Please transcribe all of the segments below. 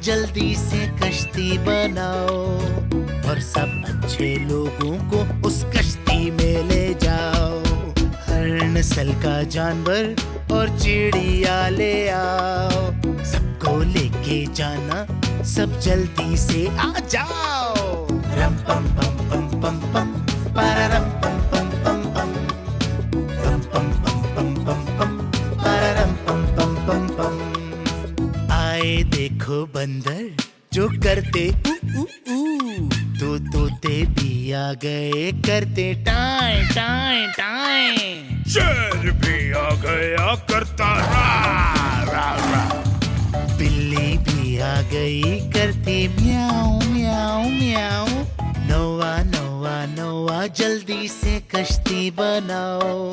जल्दी से कश्ती बनाओ और सब अच्छे लोगों को उस कश्ती में ले जाओ। हर नस्ल का जानवर और चिड़िया ले आओ, सबको लेके जाना, सब जल्दी से आ जाओ। रम पम पम पम पम पम पारारम पम पम पम पम रम पम पम पम पम पम पारारम पम पम पम पम। आए देखो बंदर जो करते ऊ ऊ ऊ, तो तोते भी आ गए करते टाएं टाएं टाएं। शेर भी आ गया करता रा रा रा। बिल्ली भी आ गई करती म्याऊं म्याऊं म्याऊं। नौवा नौवा नौवा जल्दी से कश्ती बनाओ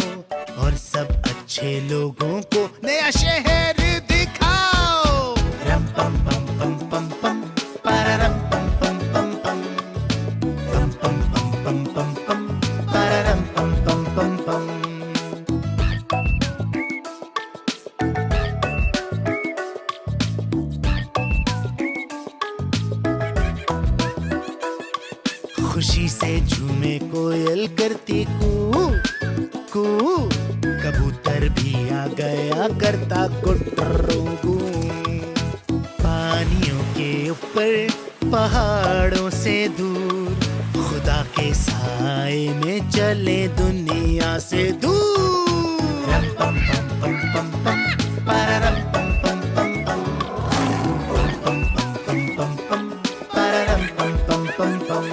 और सब अच्छे लोगों को नया शहर दिखाओ। रम पम पम पम पम पम पारारम पम पम पम पम पम पम पम पम पम पम पारारम पम पम पम पम। खुशी से झूमे कोयल करती कू कू। कबूतर भी आ गया करता गुटरू गू। पानियों के ऊपर पहाड़ों से दूर, खुदा के साए में चले दुनिया से दूर। रम पम पम पम पम पम पारारम पम पम पम पम पम पम पम पम पारारम पम पम पम पम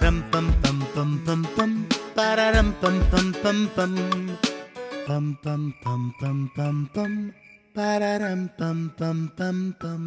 रम पम पम पम पम पम पारारम पम पम पम पम पम पम पम पम पम पम पारारम पम पम पम पम।